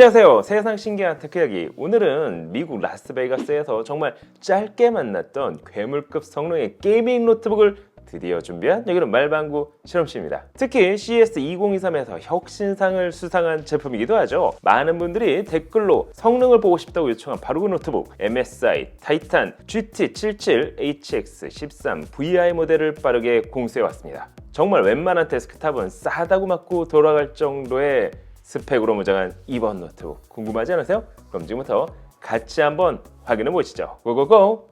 안녕하세요. 세상 신기한 테크 이야기. 오늘은 미국 라스베이거스에서 정말 짧게 만났던 괴물급 성능의 게이밍 노트북을 드디어 준비한 여기는 말방구 실험실입니다. 특히 CES 2023에서 혁신상을 수상한 제품이기도 하죠. 많은 분들이 댓글로 성능을 보고 싶다고 요청한 바로 그 노트북 MSI 타이탄 GT77HX13VI 모델을 빠르게 공수해왔습니다. 정말 웬만한 데스크탑은 싸다고 맞고 돌아갈 정도의 스펙으로 무장한 이번 노트북 궁금하지 않으세요? 그럼 지금부터 같이 한번 확인해 보시죠. 고고고!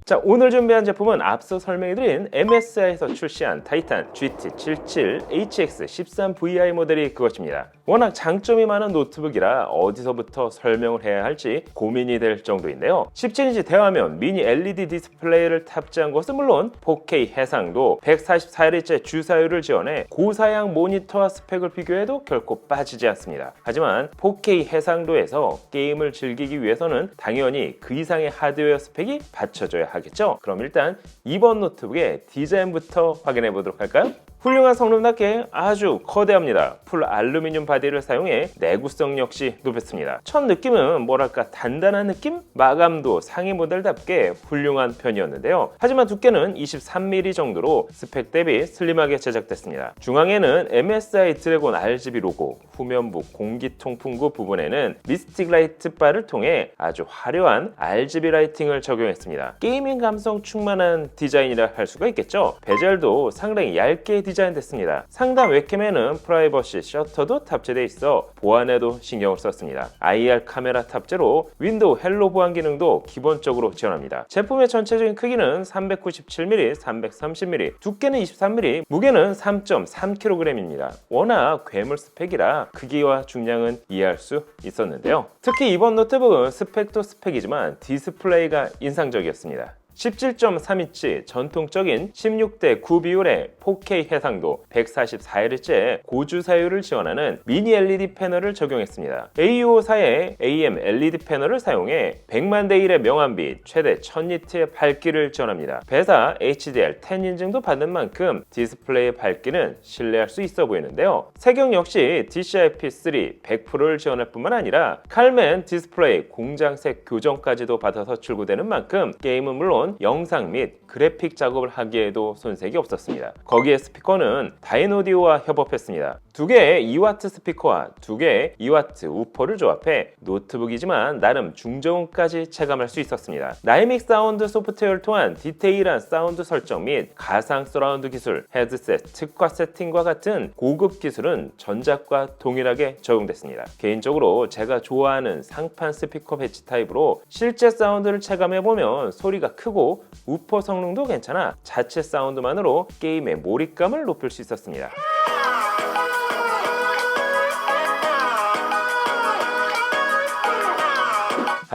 자, 오늘 준비한 제품은 앞서 설명해드린 MSI에서 출시한 타이탄 GT77HX13VI 모델이 그것입니다. 워낙 장점이 많은 노트북이라 어디서부터 설명을 해야 할지 고민이 될 정도인데요. 17인치 대화면 미니 LED 디스플레이를 탑재한 것은 물론 4K 해상도, 144Hz 주사율을 지원해 고사양 모니터와 스펙을 비교해도 결코 빠지지 않습니다. 하지만 4K 해상도에서 게임을 즐기기 위해서는 당연히 그 이상의 하드웨어 스펙이 받쳐줘야 하겠죠. 그럼 일단 이번 노트북의 디자인부터 확인해 보도록 할까요? 훌륭한 성능답게 아주 거대합니다. 풀 알루미늄 바디를 사용해 내구성 역시 높였습니다. 첫 느낌은 뭐랄까 단단한 느낌? 마감도 상위 모델답게 훌륭한 편이었는데요. 하지만 두께는 23mm 정도로 스펙 대비 슬림하게 제작됐습니다. 중앙에는 MSI 드래곤 RGB 로고, 후면부 공기통풍구 부분에는 미스틱 라이트 바를 통해 아주 화려한 RGB 라이팅을 적용했습니다. 게이밍 감성 충만한 디자인이라 할 수가 있겠죠. 베젤도 상당히 얇게 디자인됐습니다. 상단 웹캠에는 프라이버시 셔터도 탑재되어 있어 보안에도 신경을 썼습니다. IR 카메라 탑재로 윈도우 헬로 보안 기능도 기본적으로 지원합니다. 제품의 전체적인 크기는 397mm, 330mm, 두께는 23mm, 무게는 3.3kg입니다. 워낙 괴물 스펙이라 크기와 중량은 이해할 수 있었는데요. 특히 이번 노트북은 스펙도 스펙이지만 디스플레이가 인상적이었습니다. 17.3인치 전통적인 16:9 비율의 4K 해상도, 144Hz의 고주사율을 지원하는 미니 LED 패널을 적용했습니다. AU54의 AM LED 패널을 사용해 100만 대 1의 명암비, 최대 1000니트의 밝기를 지원합니다. 배사 HDR10 인증도 받는 만큼 디스플레이의 밝기는 신뢰할 수 있어 보이는데요. 색영 역시 DCI-P3 100%를 지원할 뿐만 아니라 칼맨 디스플레이 공장색 교정까지도 받아서 출고되는 만큼 게임은 물론 영상 및 그래픽 작업을 하기에도 손색이 없었습니다. 거기에 스피커는 다이노디오와 협업했습니다. 두 개의 2W 스피커와 두 개의 2W 우퍼를 조합해 노트북이지만 나름 중저음까지 체감할 수 있었습니다. 다이믹 사운드 소프트웨어를 통한 디테일한 사운드 설정 및 가상 서라운드 기술, 헤드셋 특화 세팅과 같은 고급 기술은 전작과 동일하게 적용됐습니다. 개인적으로 제가 좋아하는 상판 스피커 배치 타입으로 실제 사운드를 체감해보면 소리가 크고 우퍼 성능도 괜찮아 자체 사운드만으로 게임의 몰입감을 높일 수 있었습니다.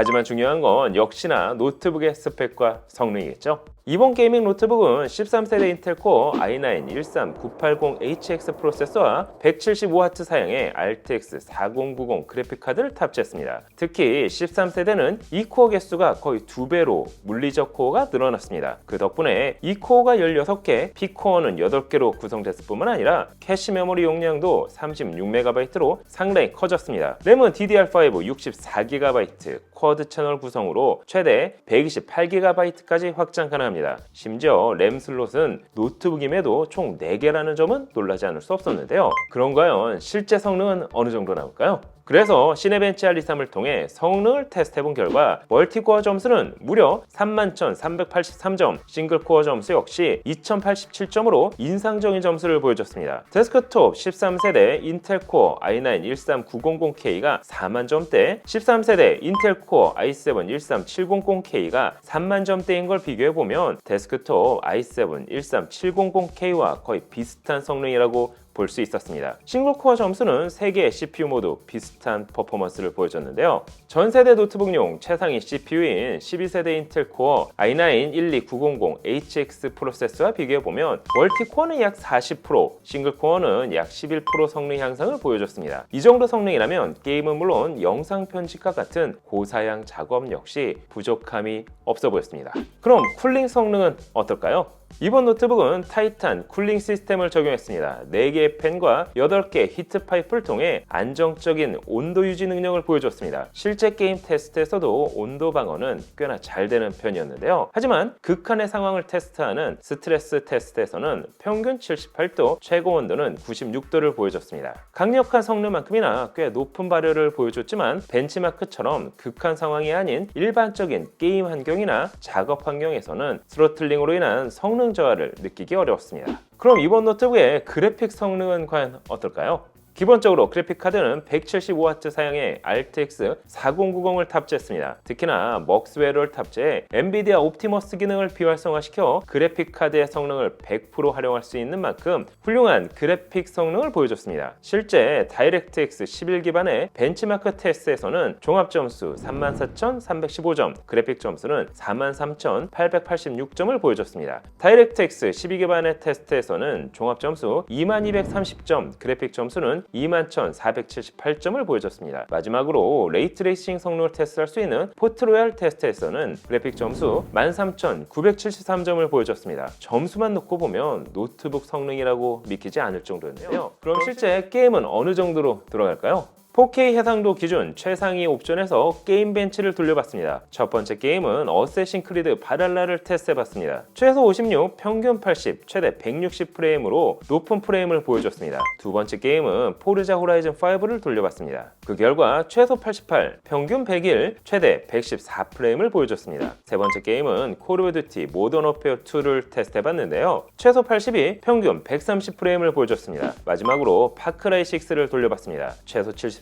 하지만 중요한 건 역시나 노트북의 스펙과 성능이겠죠. 이번 게이밍 노트북은 13세대 인텔 코어 i9-13980HX 프로세서와 175W 사양의 RTX 4090 그래픽카드를 탑재했습니다. 특히 13세대는 이 코어 개수가 거의 2배로 물리적 코어가 늘어났습니다. 그 덕분에 이 코어가 16개, P코어는 8개로 구성됐을 뿐만 아니라 캐시 메모리 용량도 36MB로 상당히 커졌습니다. 램은 DDR5 64GB, 쿼드 채널 구성으로 최대 128GB까지 확장 가능합니다. 심지어 램 슬롯은 노트북임에도 총 4개라는 점은 놀라지 않을 수 없었는데요. 그럼 과연 실제 성능은 어느 정도 나올까요? 그래서 시네벤치 R23을 통해 성능을 테스트해본 결과 멀티코어 점수는 무려 31,383점, 싱글코어 점수 역시 2,087점으로 인상적인 점수를 보여줬습니다. 데스크톱 13세대 인텔 코어 i9-13900K가 4만점대, 13세대 인텔 코어 i7-13700K가 3만점대인 걸 비교해보면 데스크톱 i7-13700K와 거의 비슷한 성능이라고 볼 수 있었습니다. 싱글코어 점수는 3개의 CPU 모두 비슷한 퍼포먼스를 보여줬는데요. 전세대 노트북용 최상위 CPU인 12세대 인텔 코어 i9-12900HX 프로세서와 비교해보면 멀티코어는 약 40%, 싱글코어는 약 11% 성능 향상을 보여줬습니다. 이 정도 성능이라면 게임은 물론 영상 편집과 같은 고사양 작업 역시 부족함이 없어 보였습니다. 그럼 쿨링 성능은 어떨까요? 이번 노트북은 타이탄 쿨링 시스템을 적용했습니다. 4개의 팬과 8개의 히트 파이프를 통해 안정적인 온도 유지 능력을 보여줬습니다. 실제 게임 테스트에서도 온도 방어는 꽤나 잘 되는 편이었는데요. 하지만 극한의 상황을 테스트하는 스트레스 테스트에서는 평균 78도, 최고 온도는 96도를 보여줬습니다. 강력한 성능만큼이나 꽤 높은 발열을 보여줬지만 벤치마크처럼 극한 상황이 아닌 일반적인 게임 환경이나 작업 환경에서는 스로틀링으로 인한 성능 저하를 느끼기 어려웠습니다. 그럼 이번 노트북의 그래픽 성능은 과연 어떨까요? 기본적으로 그래픽카드는 175W 사양의 RTX 4090을 탑재했습니다. 특히나 먹스웨어를 탑재해 엔비디아 옵티머스 기능을 비활성화시켜 그래픽카드의 성능을 100% 활용할 수 있는 만큼 훌륭한 그래픽 성능을 보여줬습니다. 실제 다이렉트X 11 기반의 벤치마크 테스트에서는 종합점수 34,315점, 그래픽 점수는 43,886점을 보여줬습니다. 다이렉트X 12 기반의 테스트에서는 종합점수 2230점, 그래픽 점수는 21,478점을 보여줬습니다. 마지막으로 레이트레이싱 성능을 테스트할 수 있는 포트로얄 테스트에서는 그래픽 점수 13,973점을 보여줬습니다. 점수만 놓고 보면 노트북 성능이라고 믿기지 않을 정도였네요. 그럼 실제 게임은 어느 정도로 들어갈까요? 4K 해상도 기준 최상위 옵션에서 게임 벤치를 돌려봤습니다. 첫 번째 게임은 어쌔신 크리드 바랄라를 테스트해봤습니다. 최소 56, 평균 80, 최대 160 프레임으로 높은 프레임을 보여줬습니다. 두 번째 게임은 포르자 호라이즌 5를 돌려봤습니다. 그 결과 최소 88, 평균 101, 최대 114 프레임을 보여줬습니다. 세 번째 게임은 콜 오브 듀티 모던 워페어 2를 테스트해봤는데요. 최소 82, 평균 130 프레임을 보여줬습니다. 마지막으로 파크라이 6를 돌려봤습니다. 최소 73,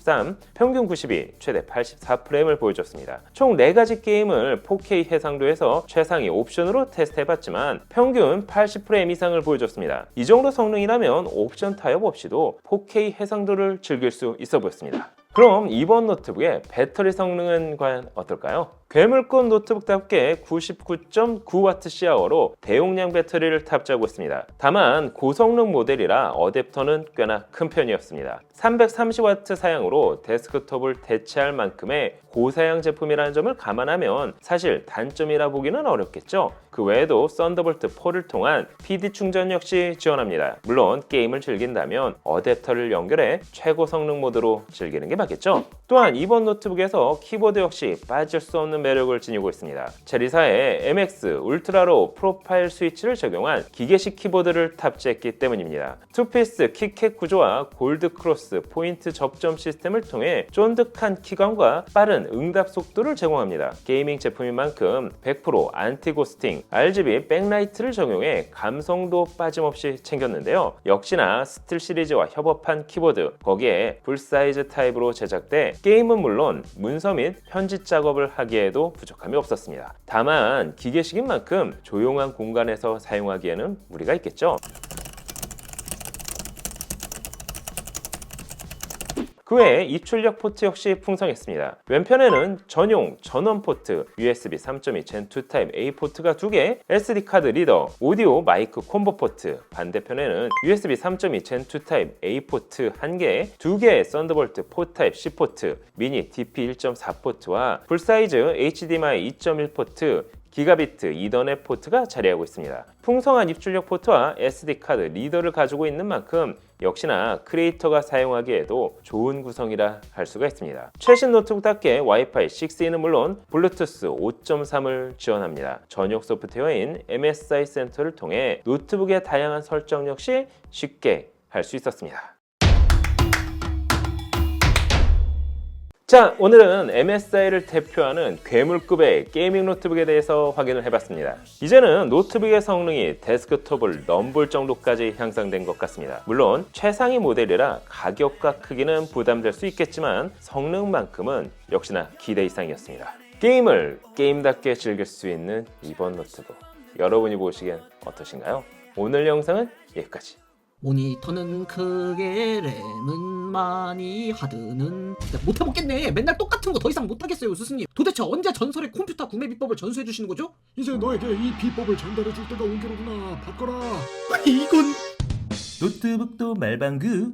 평균 92, 최대 84 프레임을 보여줬습니다. 총 4가지 게임을 4K 해상도에서 최상위 옵션으로 테스트해봤지만 평균 80 프레임 이상을 보여줬습니다. 이 정도 성능이라면 옵션 타협 없이도 4K 해상도를 즐길 수 있어 보였습니다. 그럼 이번 노트북의 배터리 성능은 과연 어떨까요? 괴물급 노트북답게 99.9Wh로 대용량 배터리를 탑재하고 있습니다. 다만 고성능 모델이라 어댑터는 꽤나 큰 편이었습니다. 330W 사양으로 데스크톱을 대체할 만큼의 고사양 제품이라는 점을 감안하면 사실 단점이라 보기는 어렵겠죠. 그 외에도 썬더볼트 4를 통한 PD 충전 역시 지원합니다. 물론 게임을 즐긴다면 어댑터를 연결해 최고 성능 모드로 즐기는 게 맞겠죠. 또한 이번 노트북에서 키보드 역시 빠질 수 없는 매력을 지니고 있습니다. 체리사의 MX 울트라로 프로파일 스위치를 적용한 기계식 키보드를 탑재했기 때문입니다. 투피스 키캡 구조와 골드 크로스 포인트 접점 시스템을 통해 쫀득한 키감과 빠른 응답 속도를 제공합니다. 게이밍 제품인 만큼 100% 안티고스팅, RGB 백라이트를 적용해 감성도 빠짐없이 챙겼는데요. 역시나 스틸 시리즈와 협업한 키보드, 거기에 풀사이즈 타입으로 제작돼 게임은 물론 문서 및 편집 작업을 하기에도 부족함이 없었습니다. 다만 기계식인 만큼 조용한 공간에서 사용하기에는 무리가 있겠죠. 그 외에 입출력 포트 역시 풍성했습니다. 왼편에는 전용 전원 포트, USB 3.2 Gen2 타입 A 포트가 2개, SD 카드 리더, 오디오 마이크 콤보 포트, 반대편에는 USB 3.2 Gen2 타입 A 포트 1개, 2개의 썬더볼트 4 타입 C 포트, 미니 DP 1.4 포트와 풀사이즈 HDMI 2.1 포트, 기가비트 이더넷 포트가 자리하고 있습니다. 풍성한 입출력 포트와 SD카드 리더를 가지고 있는 만큼 역시나 크리에이터가 사용하기에도 좋은 구성이라 할 수가 있습니다. 최신 노트북답게 와이파이 6E는 물론 블루투스 5.3을 지원합니다. 전용 소프트웨어인 MSI 센터를 통해 노트북의 다양한 설정 역시 쉽게 할 수 있었습니다. 자, 오늘은 MSI를 대표하는 괴물급의 게이밍 노트북에 대해서 확인을 해봤습니다. 이제는 노트북의 성능이 데스크톱을 넘볼 정도까지 향상된 것 같습니다. 물론 최상위 모델이라 가격과 크기는 부담될 수 있겠지만 성능만큼은 역시나 기대 이상이었습니다. 게임을 게임답게 즐길 수 있는 이번 노트북, 여러분이 보시기엔 어떠신가요? 오늘 영상은 여기까지. 모니터는 크게, 램은 많이, 하드는 못해먹겠네. 맨날 똑같은 거 더 이상 못하겠어요, 스승님. 도대체 언제 전설의 컴퓨터 구매 비법을 전수해 주시는 거죠? 이제 너에게 이 비법을 전달해 줄 때가 온 게로구나. 바꿔라. 이건 노트북도 말방구